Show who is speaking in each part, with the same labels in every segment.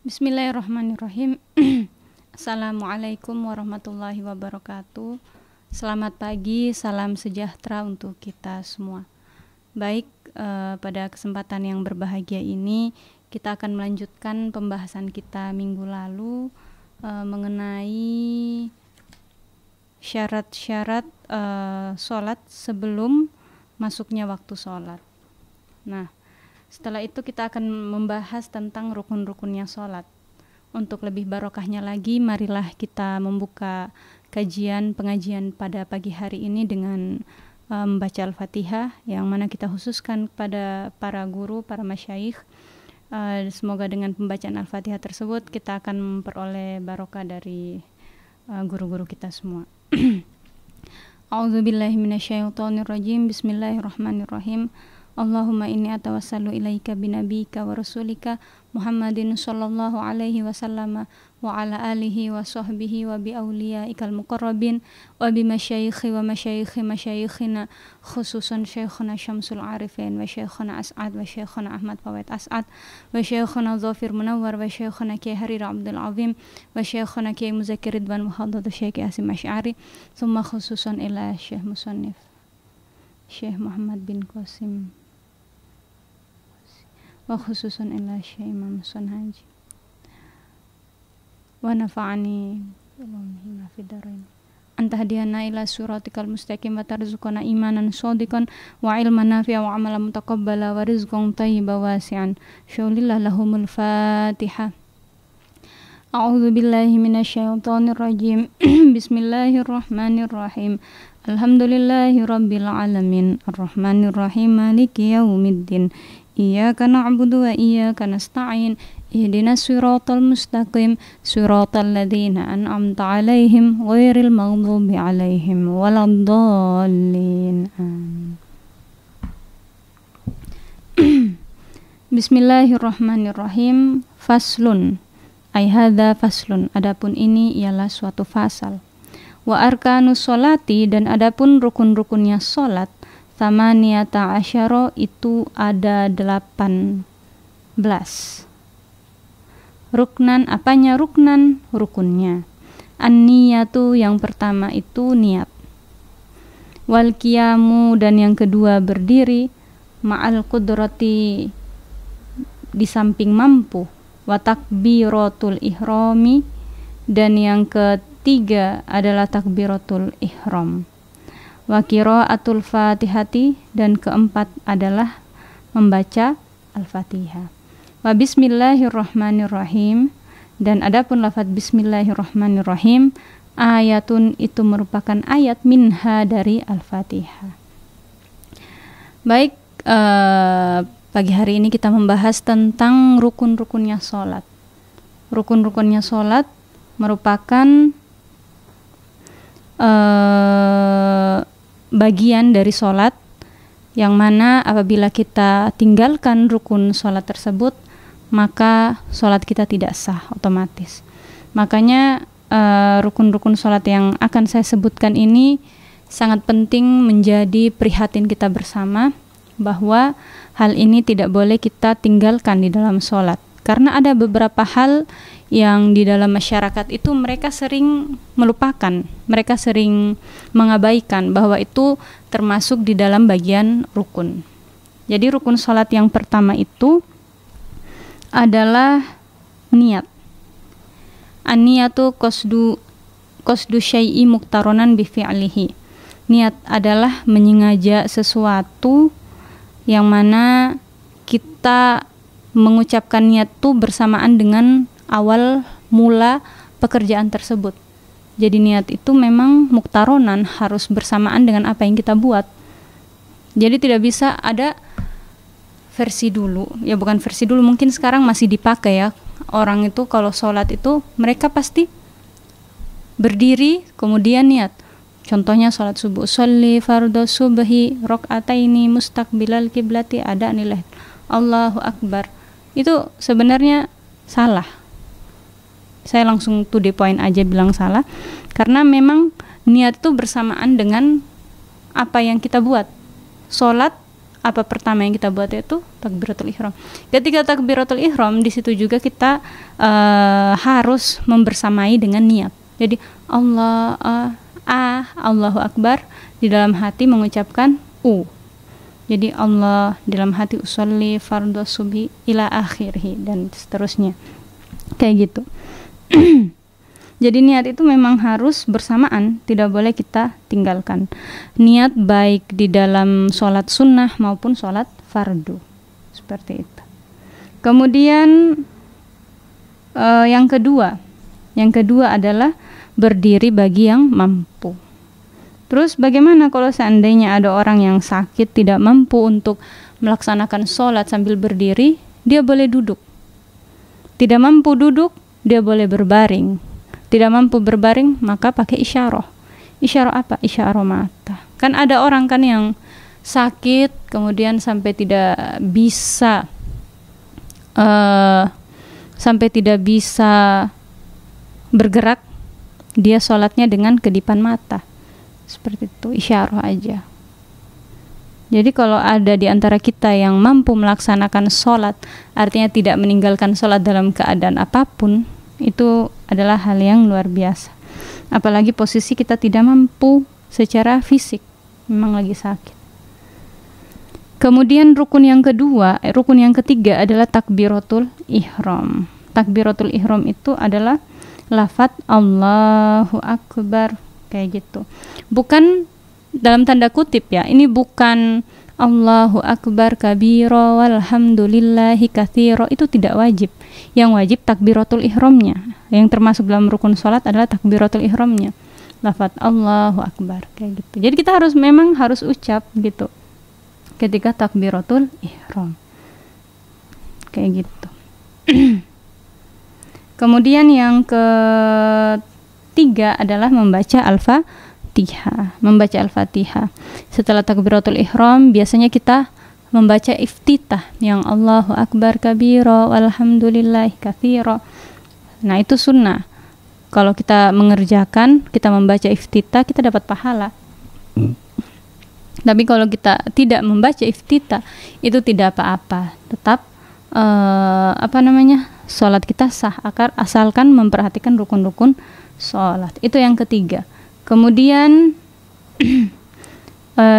Speaker 1: Bismillahirrahmanirrahim. Assalamualaikum warahmatullahi wabarakatuh. Selamat pagi, salam sejahtera untuk kita semua. Baik, pada kesempatan yang berbahagia ini kita akan melanjutkan pembahasan kita minggu lalu mengenai syarat-syarat sholat sebelum masuknya waktu sholat. Nah, setelah itu kita akan membahas tentang rukun-rukunnya sholat. Untuk lebih barokahnya lagi, marilah kita membuka pengajian pada pagi hari ini dengan membaca Al-Fatihah, yang mana kita khususkan kepada para guru, para masyayikh. Semoga dengan pembacaan Al-Fatihah tersebut kita akan memperoleh barokah dari guru-guru kita semua. A'udzubillahi minasyaitonirrajim. Bismillahirrahmanirrahim. Allahumma inni atawassalu ilaika binabika wa rasulika Muhammadin sallallahu alaihi wasallam wa ala alihi wa sahbihi wa bi awliyaikal muqarrabin wa bi masyayikhi wa masyayikhina khususan Syekhuna Syamsul Arifin wa Syekhuna As'ad wa Syekhuna Ahmad Fawait As'ad wa Syekhuna Zafir Munawwar wa Syekhuna Kiai Harir Abdul Azim wa Syekhuna Kiai Muzakir Ridwan Muhaddad Syekh Asim Asy'ari thumma khususan ila Syekh Musannif Syekh Muhammad bin Qasim wa khususan ila Syekh Imam Hasan Haji wa nafa'ani Allahumma fi darain anta hadiyana ila suratikal mustaqim wa tarzuqana imanan shadiqan wa ilman nafi'a wa amalan mutaqabbala wa rizqan thayyiban wasi'an syaulillahi lahumul Fatihah. A'udzu billahi minasyaitonir rajim. Bismillahirrahmanirrahim. Alhamdulillahi rabbil alamin arrahmanir rahim maliki yaumiddin iyyaka na'budu wa iyyaka nasta'in ihdinas siratal mustaqim siratal ladzina an'amta 'alaihim ghairil maghdubi 'alaihim waladdallin. Bismillahirrahmanirrahim. Faslun ay hadza faslun, adapun ini ialah suatu fasal. Wa arkanus sholati, dan adapun rukun-rukunnya sholat, tsamaniyata asyara, itu ada 18. Ruknan, apanya ruknan? Rukunnya. An-niyatu, yang pertama itu niat. Wal qiyamu, dan yang kedua berdiri. Ma'al qudrati, di samping mampu. Wa takbiratul ihrami, dan yang ketiga adalah takbiratul ihram. Wa qiraatul fatihati, dan keempat adalah membaca Al-Fatihah. Wa bismillahirrahmanirrahim, dan adapun lafaz bismillahirrahmanirrahim, ayatun, itu merupakan ayat minha, dari Al-Fatihah. Baik, pagi hari ini kita membahas tentang rukun-rukunnya sholat. Rukun-rukunnya sholat merupakan bagian dari sholat, yang mana apabila kita tinggalkan rukun sholat tersebut, maka sholat kita tidak sah otomatis. Makanya rukun-rukun sholat yang akan saya sebutkan ini sangat penting menjadi prihatin kita bersama, bahwa hal ini tidak boleh kita tinggalkan di dalam sholat. Karena ada beberapa hal yang di dalam masyarakat itu mereka sering melupakan, mereka sering mengabaikan bahwa itu termasuk di dalam bagian rukun. Jadi rukun sholat yang pertama itu adalah niat. An-niyatu qasdu syai'i muqtaronan bi fi'lihi. Niat adalah menyengaja sesuatu yang mana kita mengucapkan niat itu bersamaan dengan awal mula pekerjaan tersebut. Jadi niat itu memang muktaronan, harus bersamaan dengan apa yang kita buat. Jadi tidak bisa ada versi dulu, ya bukan versi dulu, mungkin sekarang masih dipakai ya. Orang itu kalau sholat itu mereka pasti berdiri kemudian niat. Contohnya sholat subuh, sholli fardhu subhi rakaataini mustaqbilal kiblati, ada nilai Allahu Akbar. Itu sebenarnya salah. Saya langsung to the point aja bilang salah, karena memang niat itu bersamaan dengan apa yang kita buat. Sholat apa pertama yang kita buat itu takbiratul ihram. Ketika takbiratul ihram, di situ juga kita harus membersamai dengan niat. Jadi Allahu Akbar, di dalam hati mengucapkan Jadi Allah, di dalam hati usolli fardhu subhi ila akhirih, dan seterusnya. Kayak gitu. Jadi niat itu memang harus bersamaan, tidak boleh kita tinggalkan. Niat baik di dalam sholat sunnah maupun sholat fardu. Seperti itu. Kemudian yang kedua adalah berdiri bagi yang mampu. Terus bagaimana kalau seandainya ada orang yang sakit, tidak mampu untuk melaksanakan sholat sambil berdiri, dia boleh duduk. Tidak mampu duduk, dia boleh berbaring. Tidak mampu berbaring, maka pakai isyarah. Isyarah apa? Isyarah mata. Kan ada orang kan yang sakit, kemudian sampai tidak bisa bergerak, dia sholatnya dengan kedipan mata. Seperti itu, isyarah aja. Jadi kalau ada di antara kita yang mampu melaksanakan sholat, artinya tidak meninggalkan sholat dalam keadaan apapun, itu adalah hal yang luar biasa. Apalagi posisi kita tidak mampu secara fisik, memang lagi sakit. Kemudian rukun yang ketiga adalah takbiratul ihram. Takbiratul ihram itu adalah lafaz Allahu Akbar, kayak gitu. Bukan dalam tanda kutip ya, ini bukan Allahu Akbar kabira walhamdulillahi katsira, itu tidak wajib. Yang wajib takbiratul ihramnya. Yang termasuk dalam rukun salat adalah takbiratul ihramnya. Lafaz Allahu Akbar, kayak gitu. Jadi kita memang harus ucap gitu ketika takbiratul ihram. Kayak gitu. Kemudian yang ketiga adalah membaca Al-Fatihah. Setelah takbiratul ihram, biasanya kita membaca iftitah yang Allahu Akbar kabira walhamdulillahi katsira. Nah, itu sunnah. Kalau kita mengerjakan, kita membaca iftitah, kita dapat pahala. Tapi kalau kita tidak membaca iftitah, itu tidak apa-apa. Tetap sholat kita sah, asalkan memperhatikan rukun-rukun sholat. Itu yang ketiga. Kemudian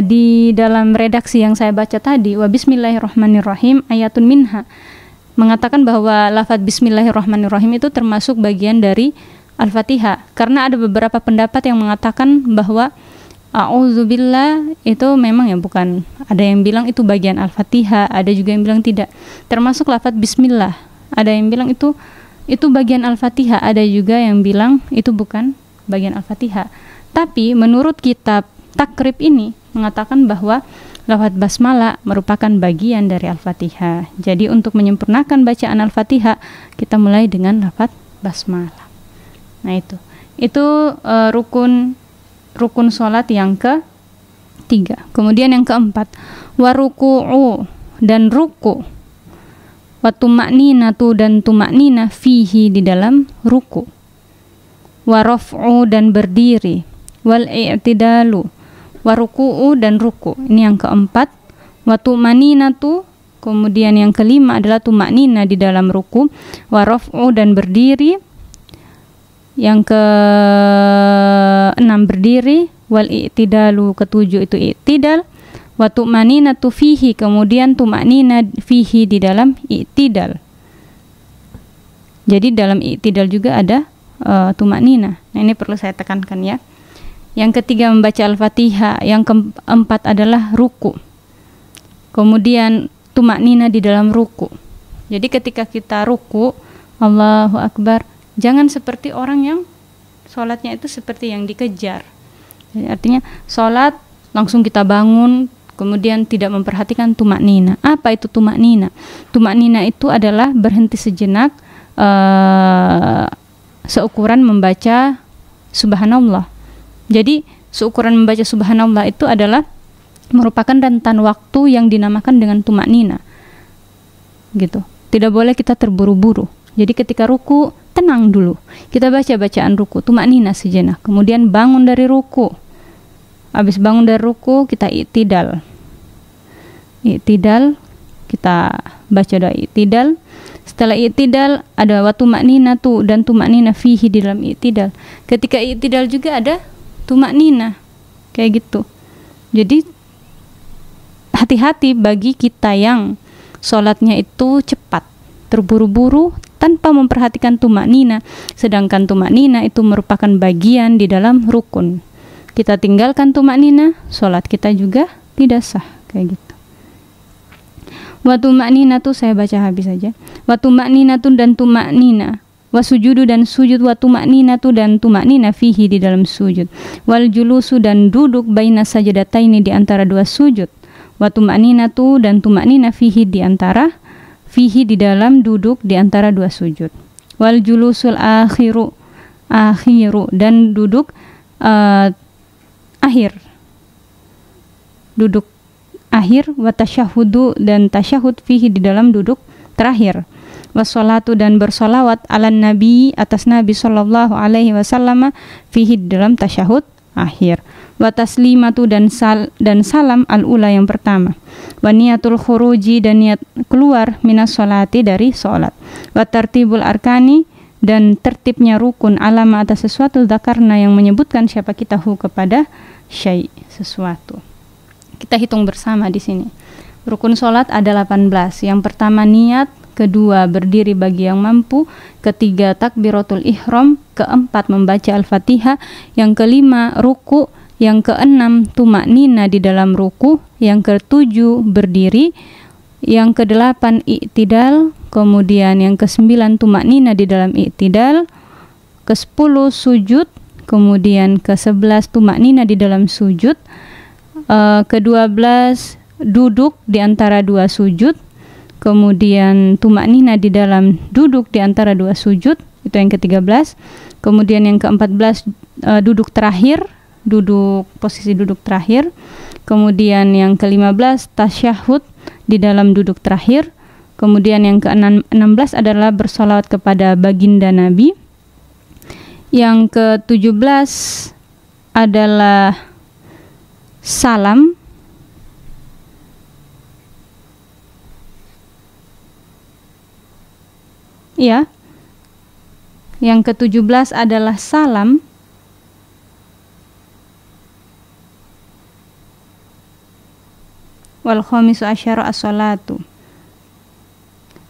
Speaker 1: di dalam redaksi yang saya baca tadi, wa bismillahirrahmanirrahim ayatun minha, mengatakan bahwa lafaz bismillahirrahmanirrahim itu termasuk bagian dari Al-Fatihah, karena ada beberapa pendapat yang mengatakan bahwa a'udzubillah itu memang ya bukan, ada yang bilang itu bagian Al-Fatihah, ada juga yang bilang tidak. Termasuk lafaz bismillah, ada yang bilang itu bagian Al-Fatihah, ada juga yang bilang itu bukan bagian Al-Fatihah. Tapi menurut kitab Takrib ini mengatakan bahwa lafaz basmalah merupakan bagian dari Al-Fatihah. Jadi untuk menyempurnakan bacaan Al-Fatihah, kita mulai dengan lafaz basmalah. Nah, itu rukun sholat yang ketiga. Kemudian yang keempat, waruku'u, dan ruku, wa tuma'ninatu, dan tuma'nina fihi, di dalam ruku, wa raf'u, dan berdiri, wal i'tidalu, waruku'u, dan ruku. Ini yang keempat. Wa tuma'ninatu, kemudian yang kelima adalah tuma'nina di dalam ruku, wa raf'u, dan berdiri. Yang keenam berdiri, wal i'tidalu, ketujuh itu i'tidal, wa tu'maninatu fihi, kemudian tu'manina fihi, di dalam i'tidal. Jadi dalam i'tidal juga ada tu'manina. Nah, ini perlu saya tekankan ya. Yang ketiga membaca Al-Fatihah, yang keempat adalah ruku. Kemudian tu'manina di dalam ruku. Jadi ketika kita ruku, Allahu Akbar, jangan seperti orang yang sholatnya itu seperti yang dikejar. Jadi artinya sholat langsung kita bangun, kemudian tidak memperhatikan tumaknina. Apa itu tumaknina? Tumaknina itu adalah berhenti sejenak, seukuran membaca subhanallah. Jadi seukuran membaca subhanallah itu adalah merupakan rentan waktu yang dinamakan dengan tumaknina. Gitu. Tidak boleh kita terburu-buru. Jadi ketika ruku, tenang dulu. Kita baca bacaan ruku, tumaknina sejenak. Kemudian bangun dari ruku. Habis bangun dari ruku, kita i'tidal. i'tidal, kita baca doa i'tidal. Setelah i'tidal ada wa tuma'ninatu, dan tuma'nina fihi di dalam i'tidal. Ketika i'tidal juga ada tuma'nina, kayak gitu. Jadi hati-hati bagi kita yang sholatnya itu cepat, terburu-buru tanpa memperhatikan tuma'nina, sedangkan tuma'nina itu merupakan bagian di dalam rukun. Kita tinggalkan tuma'nina, sholat kita juga tidak sah, kayak gitu. Wa tuma'ninatu, saya baca habis saja. Wa tuma'ninatu, dan tuma'nina. Wa sujudu, dan sujud. Wa tuma'ninatu, dan tuma'nina fihi di dalam sujud. Wal julusu, dan duduk baina sajadataini di antara dua sujud. Wa tuma'ninatu, dan tuma'nina fihi di dalam duduk di antara dua sujud. Wal julusul akhiru, dan duduk akhir, duduk akhir. Wa tasyahudu, dan tasyahud fihi di dalam duduk terakhir. Wassalatu, dan bersolawat ala nabi, atas nabi sallallahu alaihi wasallam, fihi di dalam tasyahud akhir. Wa taslimatu, dan salam al-ula yang pertama. Wa niyatul khuruji, dan niat keluar minas sholati dari sholat. Wa tartibul arkani, dan tertibnya rukun alama atas sesuatu dzakarna yang menyebutkan siapa kita kepada syai' sesuatu. Kita hitung bersama di sini. Rukun sholat ada 18. Yang pertama niat, kedua berdiri bagi yang mampu, ketiga takbiratul ihram, keempat membaca al-fatihah, yang kelima ruku, yang keenam tuma'nina di dalam ruku, yang ketujuh berdiri, yang kedelapan i'tidal, kemudian yang kesembilan tuma'nina di dalam i'tidal, ke-10 sujud, kemudian ke-11 tuma'nina di dalam sujud, ke-12 duduk di antara dua sujud, kemudian tuma'nina di dalam duduk di antara dua sujud, itu yang ke-13. Kemudian yang ke-14 duduk terakhir, posisi duduk terakhir. Kemudian yang ke-15 tasyahud di dalam duduk terakhir. Kemudian yang ke-16 adalah bersolawat kepada baginda Nabi. Yang ke-17 adalah salam. Ya. Yang ke-17 adalah salam. Wal khamisu asyara as-salatu.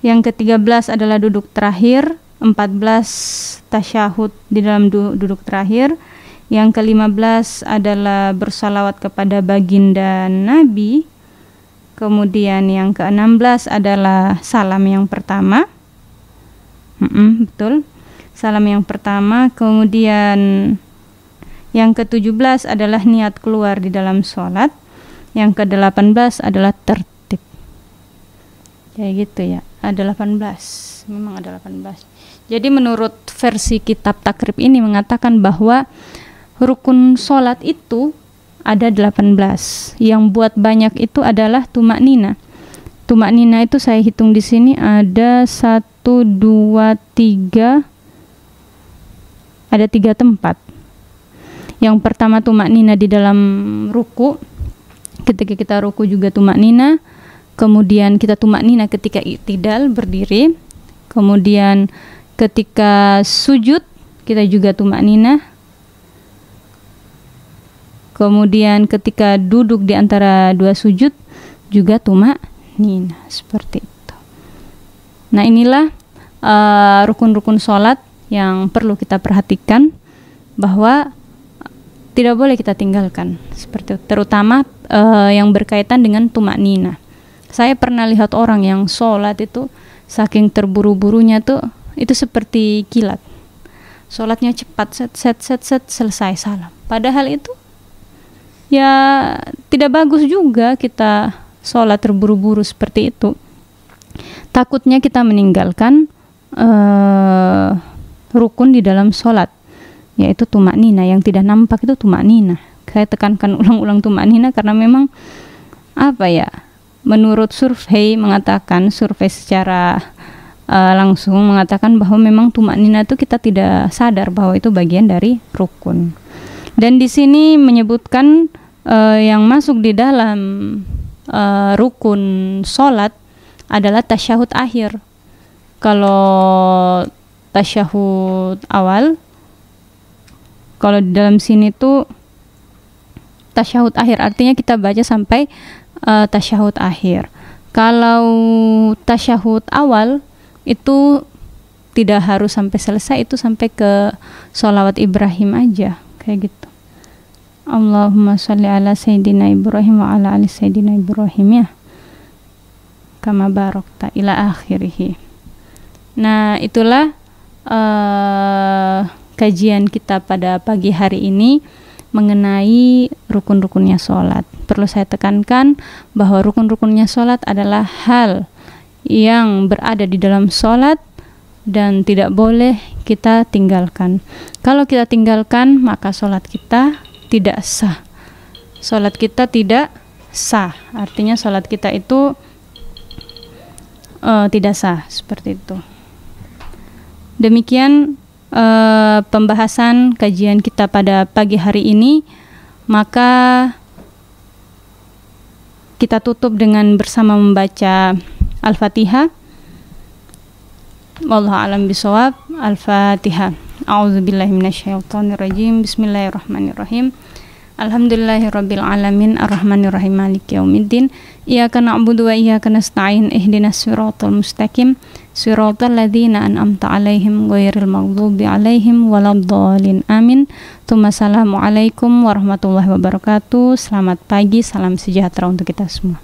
Speaker 1: Yang ke-13 adalah duduk terakhir, 14 tasyahud di dalam duduk terakhir. Yang ke-15 adalah bersalawat kepada baginda Nabi. Kemudian yang ke-16 adalah salam yang pertama. Betul. Salam yang pertama. Kemudian yang ke-17 adalah niat keluar di dalam sholat. Yang ke-18 adalah tertib. Kayak gitu ya. Ada 18. Memang ada 18. Jadi menurut versi kitab takrib ini mengatakan bahwa rukun sholat itu ada 18. Yang buat banyak itu adalah tuma'nina. Tuma'nina itu saya hitung di sini ada 1, 2, 3. Ada 3 tempat. Yang pertama tuma'nina di dalam ruku. Ketika kita ruku juga tuma'nina. Kemudian kita tuma'nina ketika i'tidal berdiri. Kemudian ketika sujud kita juga tuma'nina. Kemudian ketika duduk di antara dua sujud juga tuma'nina, seperti itu. Nah, inilah rukun-rukun sholat yang perlu kita perhatikan, bahwa tidak boleh kita tinggalkan, seperti itu. Terutama yang berkaitan dengan tuma'nina. Saya pernah lihat orang yang sholat itu saking terburu-burunya tuh itu seperti kilat. Sholatnya cepat, set selesai salam. Padahal itu ya tidak bagus juga kita sholat terburu-buru seperti itu. Takutnya kita meninggalkan rukun di dalam sholat, yaitu tuma'nina. Yang tidak nampak itu tuma'nina. Saya tekankan ulang-ulang tuma'nina karena memang menurut survei secara langsung mengatakan bahwa memang tuma'nina itu kita tidak sadar bahwa itu bagian dari rukun. Dan di sini menyebutkan yang masuk di dalam rukun sholat adalah tasyahud akhir. Kalau tasyahud awal, kalau di dalam sini tuh tasyahud akhir, artinya kita baca sampai tasyahud akhir. Kalau tasyahud awal itu tidak harus sampai selesai, itu sampai ke sholawat Ibrahim aja, kayak gitu. Allahumma sholli ala Sayyidina Ibrahim wa ala ali Sayyidina Ibrahim, ya, kama barakta ila akhirih. Nah, itulah kajian kita pada pagi hari ini mengenai rukun-rukunnya sholat. Perlu saya tekankan bahwa rukun-rukunnya sholat adalah hal yang berada di dalam sholat dan tidak boleh kita tinggalkan. Kalau kita tinggalkan, maka sholat kita tidak sah. Sholat kita tidak sah, artinya sholat kita itu tidak sah, seperti itu. Demikian pembahasan kajian kita pada pagi hari ini. Maka kita tutup dengan bersama membaca Al-Fatihah. Wallahu a'lam bishawab. Al-Fatihah. A'udzubillahi minasyaitonirrajim. Bismillahirrahmanirrahim. Alhamdulillahirabbil alamin arrahmanirrahim maliki yaumiddin. Iyyaka na'budu wa iyyaka nasta'in ihdinas siratal mustaqim siratal ladzina an'amta 'alaihim ghairil maghdubi 'alaihim waladdallin. Amin. Assalamualaikum warahmatullahi wabarakatuh. Selamat pagi, salam sejahtera untuk kita semua.